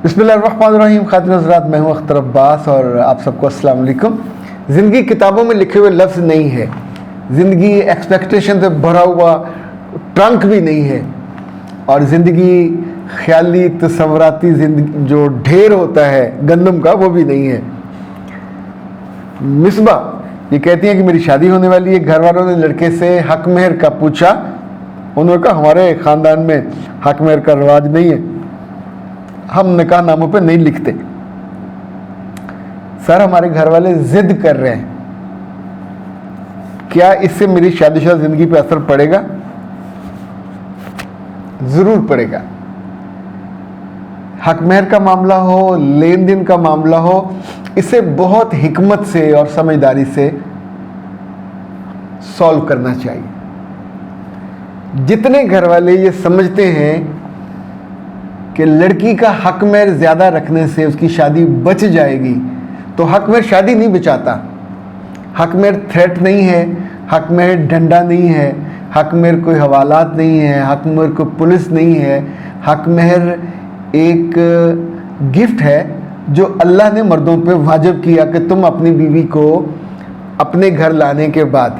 बिस्मिल्लाहिर्रहमानिर्रहीम। खातिन हज़रात, मैं हूँ अख्तर अब्बास और आप सबको अस्सलाम वालेकुम। ज़िंदगी किताबों में लिखे हुए लफ्ज़ नहीं है, ज़िंदगी एक्सपेक्टेशन से भरा हुआ ट्रंक भी नहीं है, और ज़िंदगी ख्याली तसव्वुराती ज़िंदगी जो ढेर होता है गंदम का, वो भी नहीं है। मिसबा ये कहती हैं कि मेरी शादी होने वाली है। घर वालों ने लड़के से हक मेहर का पूछा। उन्होंने कहा हमारे ख़ानदान में हक मेहर का रिवाज नहीं है, हम निकाह नामों पे नहीं लिखते। सर, हमारे घर वाले जिद कर रहे हैं, क्या इससे मेरी शादीशुदा जिंदगी पे असर पड़ेगा? जरूर पड़ेगा। हक मेहर का मामला हो, लेन देन का मामला हो, इसे बहुत हिकमत से और समझदारी से सॉल्व करना चाहिए। जितने घर वाले ये समझते हैं कि लड़की का हक मेहर ज़्यादा रखने से उसकी शादी बच जाएगी, तो हक मेहर शादी नहीं बचाता। हक मेहर थ्रेट नहीं है, हक मेहर डंडा नहीं है, हक मेहर कोई हवालात नहीं है, हक मेहर कोई पुलिस नहीं है। हक मेहर एक गिफ्ट है जो अल्लाह ने मर्दों पे वाजिब किया कि तुम अपनी बीवी को अपने घर लाने के बाद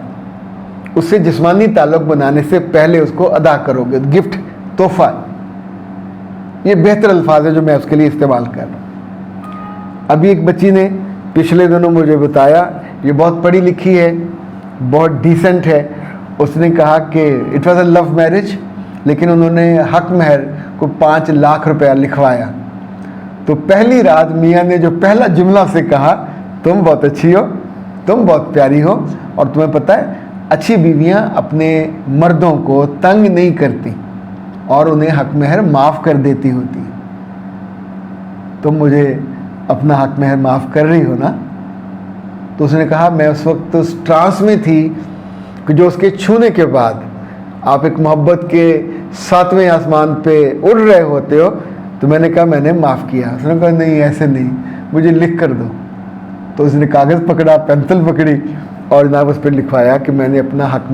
उससे जिस्मानी ताल्लुक़ बनाने से पहले उसको अदा करोगे। गिफ्ट, तोहफा, ये बेहतर अल्फाज है जो मैं उसके लिए इस्तेमाल कर रहा हूँ। अभी एक बच्ची ने पिछले दिनों मुझे बताया, ये बहुत पढ़ी लिखी है, बहुत डिसेंट है। उसने कहा कि it was a love marriage, लेकिन उन्होंने हक मेहर को 5 लाख रुपया लिखवाया। तो पहली रात मियाँ ने जो पहला जुमला से कहा, तुम बहुत अच्छी हो, तुम बहुत प्यारी हो, और तुम्हें पता है अच्छी बीवियाँ अपने मर्दों को तंग नहीं करती और उन्हें हक मेहर माफ़ कर देती होती। तुम मुझे अपना हक मेहर माफ़ कर रही हो ना? तो उसने कहा मैं उस वक्त उस ट्रांस में थी कि जो उसके छूने के बाद आप एक मोहब्बत के 7वें आसमान पे उड़ रहे होते हो। तो मैंने कहा मैंने माफ़ किया। उसने कहा नहीं, ऐसे नहीं, मुझे लिख कर दो। तो उसने कागज़ पकड़ा, पेंसिल पकड़ी और जनाब उस पर लिखवाया कि मैंने अपना हक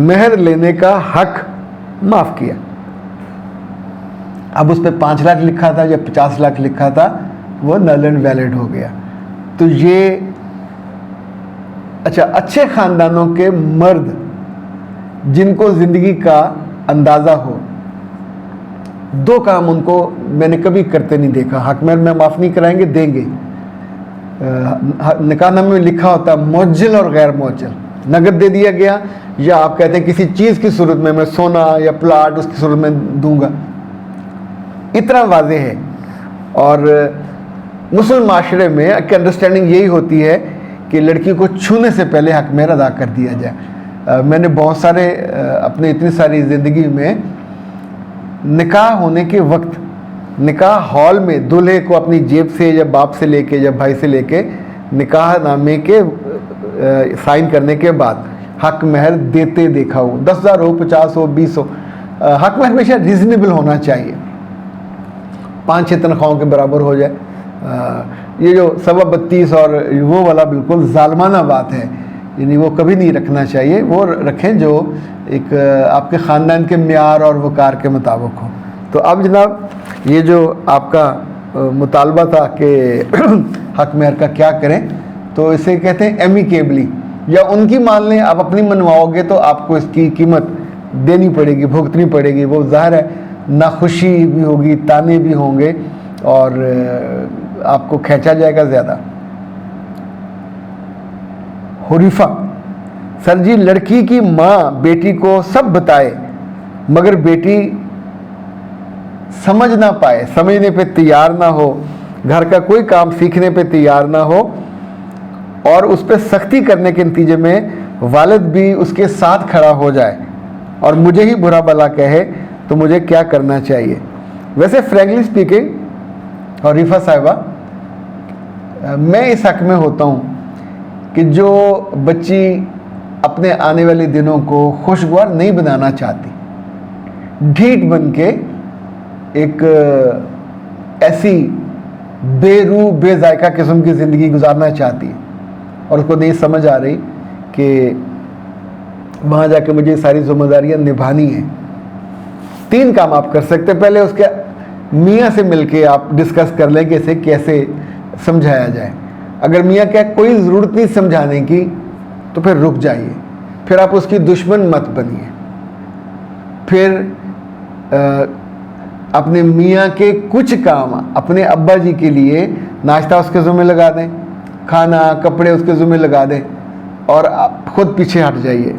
मेहर लेने का हक माफ़ किया। अब उस पर 5 लाख लिखा था या 50 लाख लिखा था, वो नल एंड वैलिड हो गया। तो ये अच्छा, अच्छे ख़ानदानों के मर्द जिनको ज़िंदगी का अंदाज़ा हो, 2 काम उनको मैंने कभी करते नहीं देखा। हक मेहर में माफ़ नहीं कराएंगे, देंगे। निकाहनामे में लिखा होता मुअज्जल और गैर मुअज्जल, नगद दे दिया गया, या आप कहते हैं किसी चीज़ की सूरत में, मैं सोना या प्लाट उसकी सूरत में दूंगा। इतना वाज़ेह है। और मुस्लिम माशरे में एक अंडरस्टैंडिंग यही होती है कि लड़की को छूने से पहले हक मेहर अदा कर दिया जाए। मैंने बहुत सारे अपने इतनी सारी ज़िंदगी में निकाह होने के वक्त निकाह हॉल में दूल्हे को अपनी जेब से या बाप से लेके या भाई से लेके निकाह नामे के साइन करने के बाद हक मेहर देते देखा हो। 10,000 हो, 50 हो, 20 हो। हक मेहर हमेशा रिजनेबल होना चाहिए, 5-6 तनख्वाहों के बराबर हो जाए। ये जो 32.25 और वो वाला बिल्कुल जालमाना बात है, यानी वो कभी नहीं रखना चाहिए। वो रखें जो एक आपके ख़ानदान के म्यार और वक़ार के मुताबिक हो। तो अब जनाब ये जो आपका मुतालबा था कि हक मेहर का क्या करें, तो इसे कहते हैं एमिकेबली, या उनकी मान लें, आप अपनी मनवाओगे तो आपको इसकी कीमत देनी पड़ेगी, भुगतनी पड़ेगी। वो ज़ाहिर है नाखुशी भी होगी, ताने भी होंगे और आपको खींचा जाएगा ज़्यादा। हुरीफा, सर जी, लड़की की माँ बेटी को सब बताए मगर बेटी समझ ना पाए, समझने पे तैयार ना हो, घर का कोई काम सीखने पे तैयार ना हो, और उस पर सख्ती करने के नतीजे में वालिद भी उसके साथ खड़ा हो जाए और मुझे ही बुरा भला कहे, तो मुझे क्या करना चाहिए? वैसे फ्रैंकली स्पीकिंग और रिफा साहिबा, मैं इस हक में होता हूँ कि जो बच्ची अपने आने वाले दिनों को खुशगवार नहीं बनाना चाहती, ढीठ बन के एक ऐसी बेरूह बेजायका किस्म की ज़िंदगी गुजारना चाहती है और उसको नहीं समझ आ रही कि वहाँ जाके मुझे सारी जिम्मेदारियाँ निभानी है, 3 काम आप कर सकते हैं। पहले उसके मियाँ से मिलके आप डिस्कस कर लें कि इसे कैसे समझाया जाए। अगर मियाँ क्या कोई ज़रूरत नहीं समझाने की, तो फिर रुक जाइए, फिर आप उसकी दुश्मन मत बनिए। फिर अपने मियाँ के कुछ काम अपने अब्बा जी के लिए, नाश्ता उसके ज़िम्मे लगा दें, खाना कपड़े उसके ज़िम्मे लगा दें, और आप खुद पीछे हट जाइए,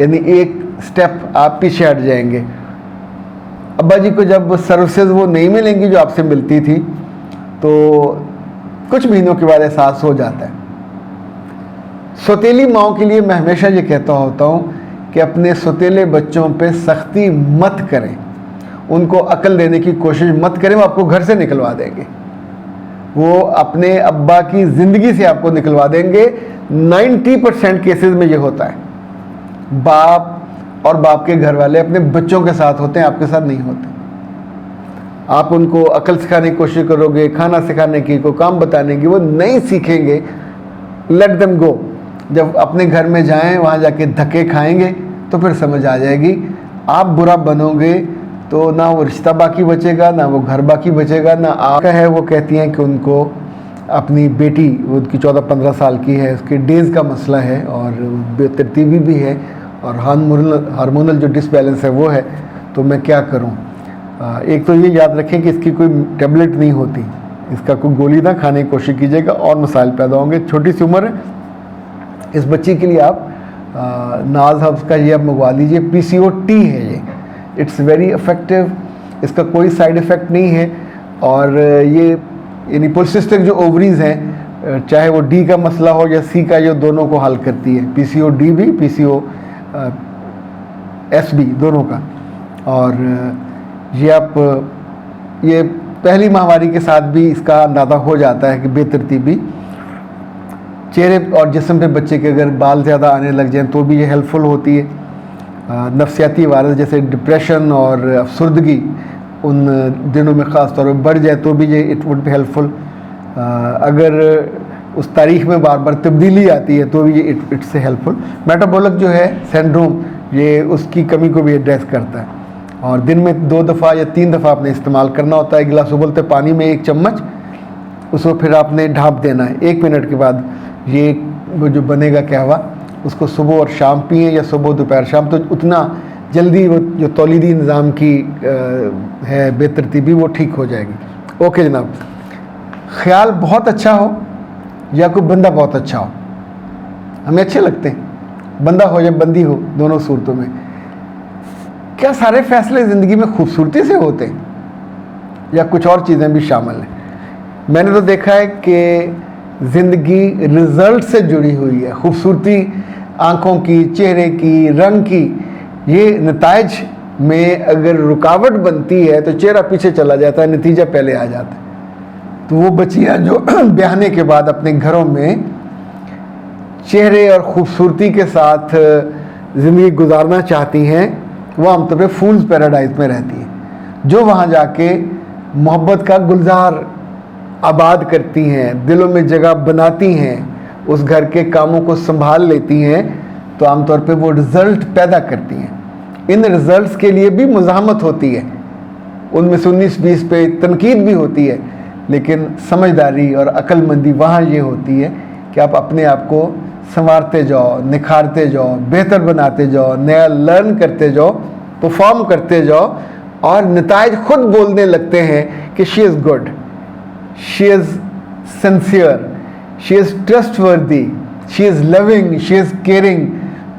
यानी एक स्टेप आप पीछे हट जाएंगे। अब्बा जी को जब सर्विसेज वो नहीं मिलेंगी जो आपसे मिलती थी, तो कुछ महीनों के बाद एहसास हो जाता है। सौतेली माओं के लिए मैं हमेशा ये कहता होता हूँ कि अपने सौतेले बच्चों पे सख्ती मत करें, उनको अकल देने की कोशिश मत करें, वो आपको घर से निकलवा देंगे, वो अपने अब्बा की ज़िंदगी से आपको निकलवा देंगे। 90% केसेस में ये होता है। बाप और बाप के घर वाले अपने बच्चों के साथ होते हैं, आपके साथ नहीं होते। आप उनको अकल सिखाने की कोशिश करोगे, खाना सिखाने की, कोई काम बताने की, वो नहीं सीखेंगे। Let them go. जब अपने घर में जाएं, वहाँ जाके धक्के खाएंगे तो फिर समझ आ जाएगी। आप बुरा बनोगे तो ना वो रिश्ता बाकी बचेगा, ना वो घर बाकी बचेगा, ना आपका है। वो कहती हैं कि उनको अपनी बेटी, उनकी 14-15 साल की है, उसके डेज़ का मसला है और बेतरतीबी भी है और हार्मोनल जो डिसबैलेंस है वो है, तो मैं क्या करूं। एक तो ये याद रखें कि इसकी कोई टैबलेट नहीं होती, इसका कोई गोली ना खाने की कोशिश कीजिएगा और मसाइल पैदा होंगे। छोटी सी उम्र है इस बच्ची के लिए। आप नाज हब्स का ये आप मंगवा लीजिए, PCOT है ये, इट्स वेरी इफ़ेक्टिव, इसका कोई साइड इफ़ेक्ट नहीं है। और ये यानी पॉलिसिस्टिक जो ओवरीज हैं, चाहे वो D का मसला हो या C का, ये दोनों को हल करती है, PCOD भी, PCOS भी, दोनों का। और ये आप ये पहली माहवारी के साथ भी इसका अंदाज़ा हो जाता है कि बेतरतीबी चेहरे और जिस्म पे बच्चे के अगर बाल ज़्यादा आने लग जाएं तो भी ये हेल्पफुल होती है। नफ्सियाती वारस जैसे डिप्रेशन और अफसुर्दगी उन दिनों में ख़ास तौर पर बढ़ जाए तो भी ये इट वुड बी हेल्पफुल। अगर उस तारीख में बार बार तब्दीली आती है तो भी ये इट्स हेल्पफुल। मेटाबॉलिक जो है सिंड्रोम, ये उसकी कमी को भी एड्रेस करता है। और दिन में 2 दफ़ा या 3 दफ़ा आपने इस्तेमाल करना होता है। गिलास उबलते पानी में 1 चम्मच, उसको फिर आपने ढाँप देना है। 1 मिनट के बाद ये वो जो बनेगा कहवा, उसको सुबह और शाम पिए या सुबह दोपहर शाम, तो उतना जल्दी वो जो तौलीदी निज़ाम की है बेतरतीबी वो ठीक हो जाएगी। ओके जनाब, ख्याल बहुत अच्छा हो या कोई बंदा बहुत अच्छा हो, हमें अच्छे लगते हैं, बंदा हो या बंदी हो, दोनों सूरतों में। क्या सारे फैसले ज़िंदगी में खूबसूरती से होते हैं या कुछ और चीज़ें भी शामिल हैं? मैंने तो देखा है कि ज़िंदगी रिज़ल्ट से जुड़ी हुई है। खूबसूरती आँखों की, चेहरे की, रंग की, ये नताइज में अगर रुकावट बनती है तो चेहरा पीछे चला जाता है, नतीजा पहले आ जाता है। तो वो बच्चियाँ जो ब्याहने के बाद अपने घरों में चेहरे और ख़ूबसूरती के साथ ज़िंदगी गुजारना चाहती हैं, वो आमतौर पर फूल्स पैराडाइज में रहती हैं, जो वहाँ जाके मोहब्बत का गुलजार आबाद करती हैं, दिलों में जगह बनाती हैं, उस घर के कामों को संभाल लेती हैं, तो आमतौर पे वो रिज़ल्ट पैदा करती हैं। इन रिज़ल्ट्स के लिए भी मुज़ाहमत होती है, उनमें से 19-20 पे तनकीद भी होती है, लेकिन समझदारी और अक्लमंदी वहाँ ये होती है कि आप अपने आप को संवारते जाओ, निखारते जाओ, बेहतर बनाते जाओ, नया लर्न करते जाओ, परफॉर्म करते जाओ, और नताइज खुद बोलने लगते हैं कि she is good, she is sincere, she is trustworthy, she is loving, she is caring.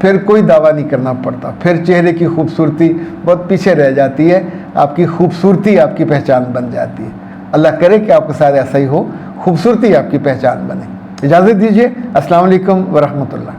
फिर कोई दावा नहीं करना पड़ता, फिर चेहरे की खूबसूरती बहुत पीछे रह जाती है, आपकी खूबसूरती आपकी पहचान बन जाती है। अल्लाह करे कि आपके साथ ऐसा ही हो, खूबसूरती आपकी पहचान बने। इजाज़त दीजिए। अस्सलाम वालेकुम व रहमतुल्लाह।